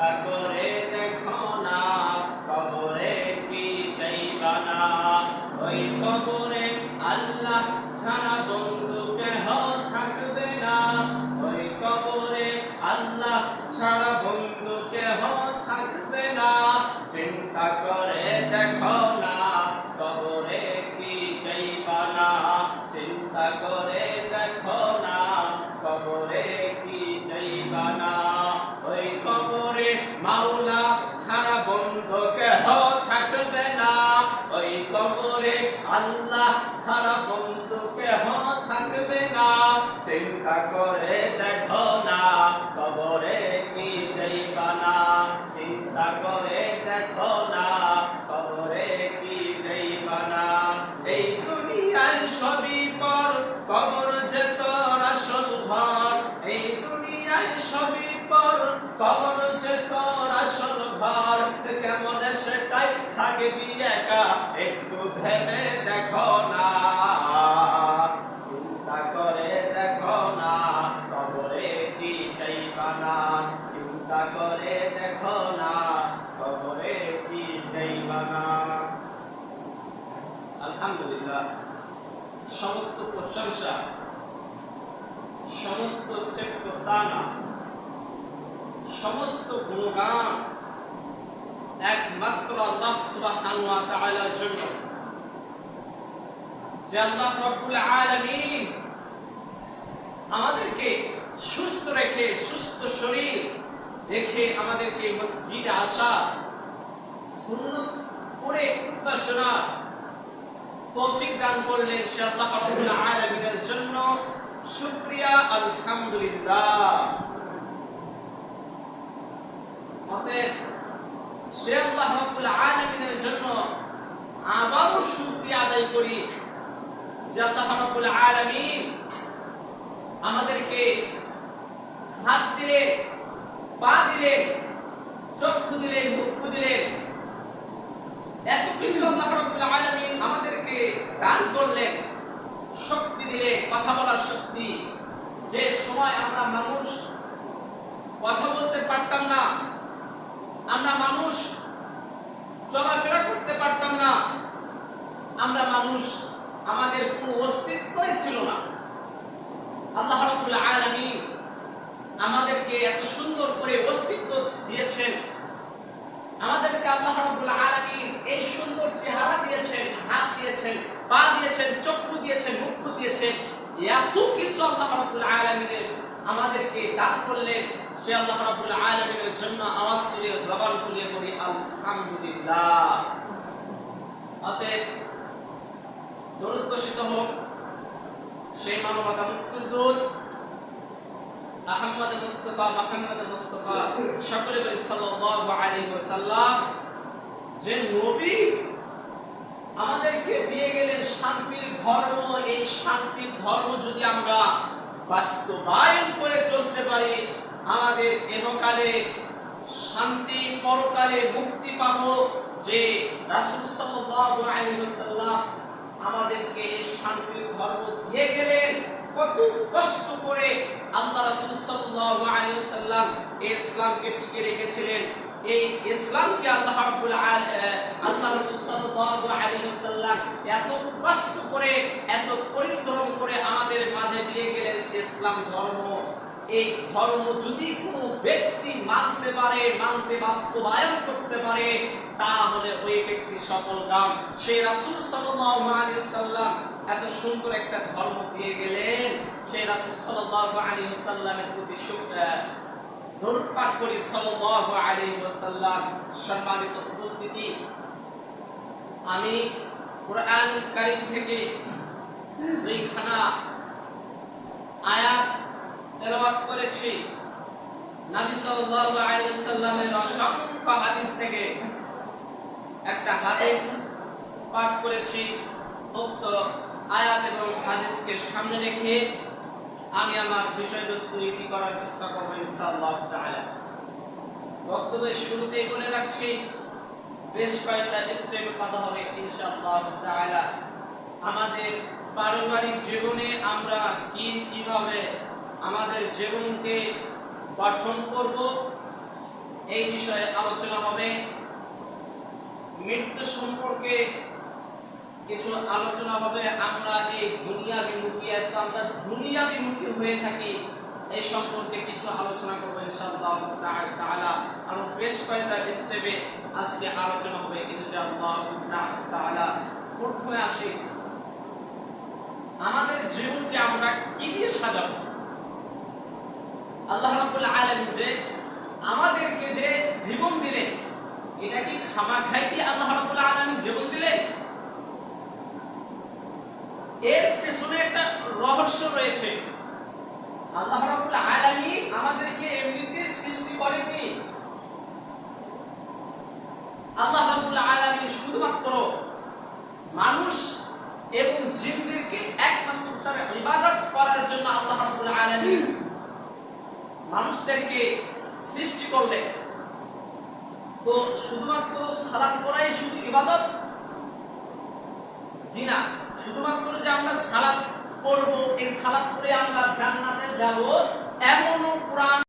চিন্তা করে দেখো না কবরে কি যাইবা না ওই কবরে আল্লাহ ছাড়া বন্ধু কেহ থাকবে না ওই কবরে আল্লাহ ছাড়া বন্ধু কেহ থাকবে না চিন্তা করে দেখো না কবরে কি যাইবা না চিন্তা করে দেখো না কবরে কি যাইবা না ওই কবরে মাওলা ছাড়া বন্ধু কেহ থাকবে না ওই কবরে আল্লাহ ছাড়া বন্ধু কেহ থাকবে না চিন্তা করে দেখো না কবরে কি যাইবা না চিন্তা করে দেখো না কবরে কি যাইবা না এই দুনিয়ায় সবই পর কবর যে তোর আসল ঘর এই দুনিয়ায় সবই পর কবর যে তোর আসল ঘর কেমন সেটাই থাকবি একা একটু ভেবে দেখো না চিন্তা করে দেখো না কবরে কি যাইবা না চিন্তা করে দেখো না কবরে কি যাইবা না আলহামদুলিল্লাহ সমস্ত প্রশংসা সমস্ত সেফতসানা সমস্ত গুণগান একমাত্র আল্লাহ সুবহানাহু ওয়া তাআলার জন্য যে আল্লাহ রাব্বুল আলামিন আমাদেরকে সুস্থ রেখে সুস্থ শরীর রেখে আমাদেরকে মসজিদে আসা সুন্নাত পড়ে খুতবা শোনা তৌফিক দান করলেন সে আল্লাহ রাব্বুল আলামিনের জন্য শুকরিয়া আলহামদুলিল্লাহ অতএব সে আল্লাহ রাব্বুল আলামিনের জন্য আবারও শুকরিয়া আদায় করি যে আল্লাহ রাব্বুল আলামিন আমাদেরকে হাত দিলেন পা দিলেন চক্ষু দিলেন মুখ দিলেন এত কিছু আল্লাহ রাব্বুল আলামিন আমাদেরকে দান করলেন শক্তি দিলেন কথা বলার শক্তি যে সময় আমরা মানুষ কথা বলতে পারতাম না আমরা মানুষ চলাফেরা করতে পারতাম না আমরা মানুষ আমাদের কোনো অস্তিত্বই ছিল না আল্লাহ রাব্বুল আলামিন আমাদেরকে এত সুন্দর করে অস্তিত্ব দিয়েছেন আমাদেরকে আল্লাহ রাব্বুল আলামিন এই সুন্দর চেহারা দিয়েছেন হাত দিয়েছেন পা দিয়েছেন চক্ষু দিয়েছেন মুখ দিয়েছেন এত কিছু আল্লাহ রাব্বুল আলামিন আমাদেরকে দান করলেন সে আল্লাহ রাব্বুল আলামিনের জন্য আওয়াজ তুলে জবান খুলে বলি আলহামদুলিল্লাহ অতএব দরুদ ঘোষিত হোক সেই মানবতা মুক্তির দূত আহমদ মুস্তাফা সকলে বলি সাল্লাল্লাহু আলাইহি ওয়াসাল্লাম যে নবী আমাদেরকে দিয়ে গেলেন শান্তির ধর্ম এই শান্তির ধর্ম যদি আমরা বাস্তবায়ন করে চলতে পারি আমাদের ইহকালে শান্তি পরকালে মুক্তি পাবো যে রাসূল সাল্লাল্লাহু আলাইহি ওয়াসাল্লাম আমাদেরকে এই শান্তির ধর্ম দিয়ে গেলেন কত কষ্ট করে আল্লাহ রাসূল সাল্লাল্লাহু আলাইহি ওয়াসাল্লাম এই ইসলামকে টিকে রেখেছিলেন এই ইসলামকে আল্লাহ রাব্বুল আল্লাহ রাসূল সাল্লাল্লাহু আলাইহি ওয়াসাল্লাম এত কষ্ট করে এত পরিশ্রম করে আমাদের মাঝে দিয়ে গেলেন ইসলাম ধর্ম এই ধর্ম যদি কোনো ব্যক্তি মানতে পারে মানতে বাস্তবায়ন করতে পারে তাহলে ওই ব্যক্তি সফলকাম সেই রাসূল সাল্লাল্লাহু আলাইহি ওয়াসাল্লাম এত সুন্দর একটা ধর্ম দিয়ে গেলেন সেই রাসূল সাল্লাল্লাহু আলাইহি ওয়াসাল্লামের প্রতি দরুদ পাঠ করি সাল্লাল্লাহু আলাইহি ওয়াসাল্লাম সম্মানিত উপস্থিতি আমি কুরআনুল কারীম থেকে দুইখানা আয়াত তেলাওয়াত করেছি নবী সাল্লাল্লাহু আলাইহি ওয়াসাল্লামের অসংখ্য হাদিস থেকে একটা হাদিস পাঠ করেছি উক্ত আয়াত এবং হাদিসকে সামনে রেখে আমি আমার বিষয়বস্তু ইতি করার চেষ্টা করব ইনশাআল্লাহ তাআলা বক্তব্যের শুরুতেই বলে রাখছি বেশ কয়েকটা স্টেপে কথা হবে ইনশাআল্লাহ তাআলা আমাদের পারিবারিক জীবনে আমরা কিভাবে আমাদের জীবনকে গঠন করব এই বিষয়ে আলোচনা হবে। মৃত্যু সম্পর্কে কিছু আলোচনা হবে। আমরা এই দুনিয়াবিমুখী, এত আমরা দুনিয়াবিমুখী হয়ে থাকি, এই সম্পর্কে কিছু আলোচনা করব ইনশাআল্লাহ তাআলা। আর বেশ কয়েকটা স্টেপে আজকে আলোচনা হবে ইনশাআল্লাহ তাআলা। প্রথমে আসি, আমাদের জীবনকে আমরা কি দিয়ে সাজাবো? আল্লাহ রাব্বুল আলামিন যে আমাদেরকে যে জীবন দিলেন, এটা কি খামাখাই কি আল্লাহ রাব্বুল আলামিন জীবন দিলেন? এর পেছনে একটা রহস্য রয়েছে। আল্লাহ রাব্বুল আলামিন আমাদেরকে এমনিতে সৃষ্টি করেননি। আল্লাহ রাব্বুল আলামিন শুধুমাত্র মানুষ এবং জিনদেরকে একমাত্র তার ইবাদত করার জন্য আল্লাহ রাব্বুল আলামিন মানুষদেরকে সৃষ্টি করলেন। তো শুধুমাত্র সালাত পড়াই শুধু ইবাদত? জি না, শুধুমাত্র যে আমরা সালাত পড়বো, এই সালাত পড়ে আমরা জান্নাতে যাব এমনও কোরআন